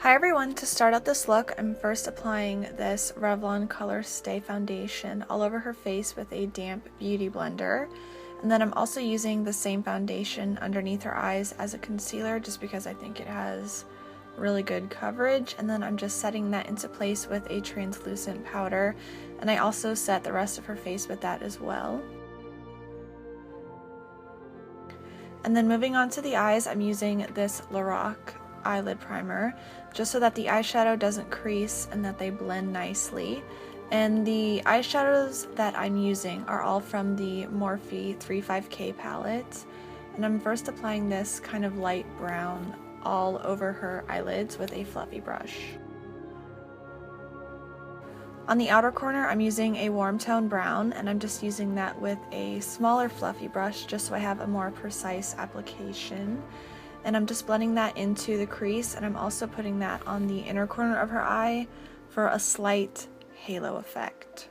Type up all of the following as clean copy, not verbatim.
Hi everyone, to start out this look, I'm first applying this Revlon Colorstay foundation all over her face with a damp beauty blender. And then I'm also using the same foundation underneath her eyes as a concealer just because I think it has really good coverage. And then I'm just setting that into place with a translucent powder. And I also set the rest of her face with that as well. And then moving on to the eyes, I'm using this Lorac eyelid primer just so that the eyeshadow doesn't crease and that they blend nicely. And the eyeshadows that I'm using are all from the Morphe 35K palette. And I'm first applying this kind of light brown all over her eyelids with a fluffy brush. On the outer corner, I'm using a warm tone brown, and I'm just using that with a smaller fluffy brush just so I have a more precise application. And I'm just blending that into the crease, and I'm also putting that on the inner corner of her eye for a slight halo effect.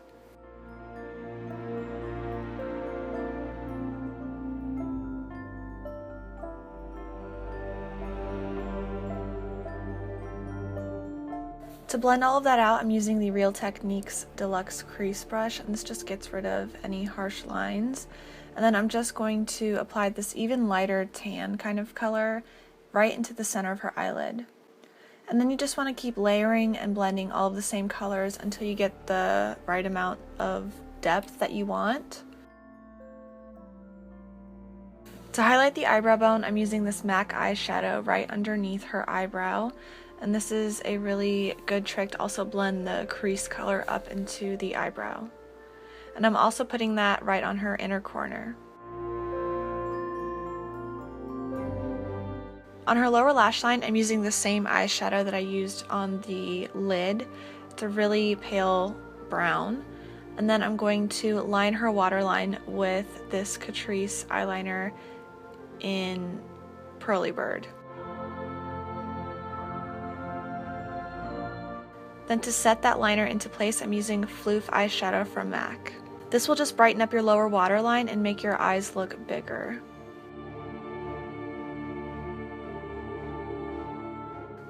To blend all of that out, I'm using the Real Techniques Deluxe Crease Brush, and this just gets rid of any harsh lines. And then I'm just going to apply this even lighter tan kind of color right into the center of her eyelid. And then you just want to keep layering and blending all of the same colors until you get the right amount of depth that you want. To highlight the eyebrow bone, I'm using this MAC eyeshadow right underneath her eyebrow. And this is a really good trick to also blend the crease color up into the eyebrow. And I'm also putting that right on her inner corner. On her lower lash line, I'm using the same eyeshadow that I used on the lid. It's a really pale brown. And then I'm going to line her waterline with this Catrice eyeliner in Pearly Bird. Then to set that liner into place, I'm using Phloof eyeshadow from MAC. This will just brighten up your lower waterline and make your eyes look bigger.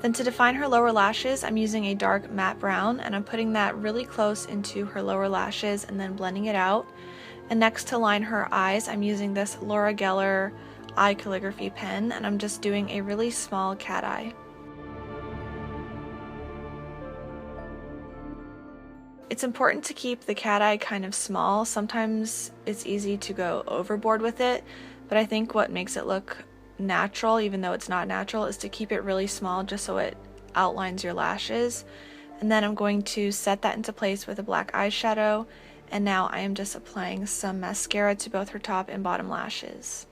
Then to define her lower lashes, I'm using a dark matte brown, and I'm putting that really close into her lower lashes and then blending it out. And next, to line her eyes, I'm using this Gellar eye calligraphy pen, and I'm just doing a really small cat eye. It's important to keep the cat eye kind of small. Sometimes it's easy to go overboard with it, but I think what makes it look natural, even though it's not natural, is to keep it really small just so it outlines your lashes. And then I'm going to set that into place with a black eyeshadow, and now I am just applying some mascara to both her top and bottom lashes.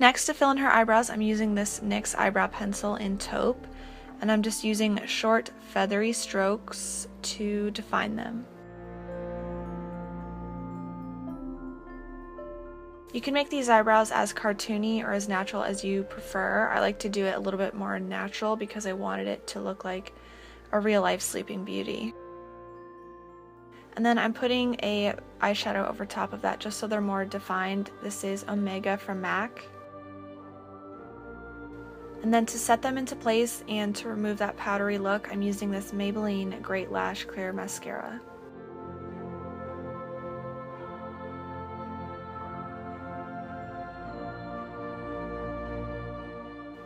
Next, to fill in her eyebrows, I'm using this NYX Brow Pencil in taupe, and I'm just using short feathery strokes to define them. You can make these eyebrows as cartoony or as natural as you prefer. I like to do it a little bit more natural because I wanted it to look like a real life Sleeping Beauty. And then I'm putting a eyeshadow over top of that just so they're more defined. This is Omega from MAC. And then to set them into place and to remove that powdery look, I'm using this Maybelline Great Lash Clear Mascara.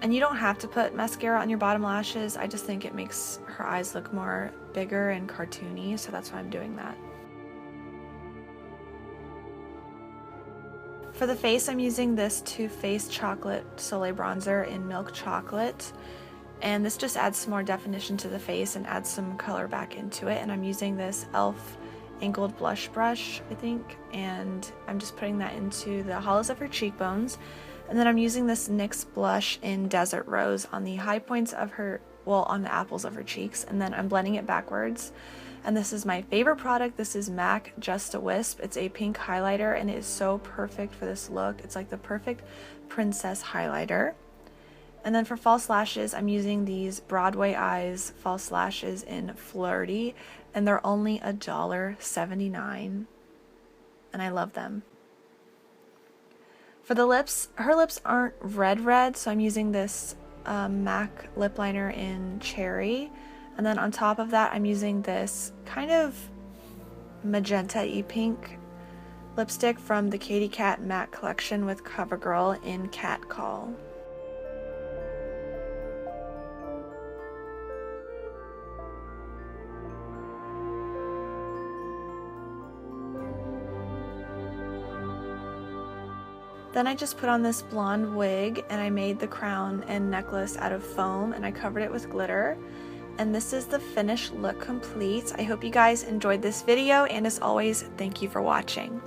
And you don't have to put mascara on your bottom lashes. I just think it makes her eyes look more bigger and cartoony, so that's why I'm doing that. For the face, I'm using this Too Faced Chocolate Soleil Bronzer in Milk Chocolate. And this just adds some more definition to the face and adds some color back into it. And I'm using this e.l.f. angled blush brush, I think. And I'm just putting that into the hollows of her cheekbones. And then I'm using this NYX blush in Desert Rose on the high points of her, well, on the apples of her cheeks. And then I'm blending it backwards. And this is my favorite product. This is MAC Just a Wisp. It's a pink highlighter, and it is so perfect for this look. It's like the perfect princess highlighter. And then for false lashes, I'm using these Broadway Eyes false lashes in Flirty, and they're only $1.79. And I love them. For the lips, her lips aren't red, so I'm using this MAC lip liner in Cherry. And then on top of that, I'm using this kind of magenta-y pink lipstick from the Katy Kat matte collection with Covergirl in Cat Call. Then I just put on this blonde wig and I made the crown and necklace out of foam and I covered it with glitter. And this is the finished look complete. I hope you guys enjoyed this video, and as always, thank you for watching.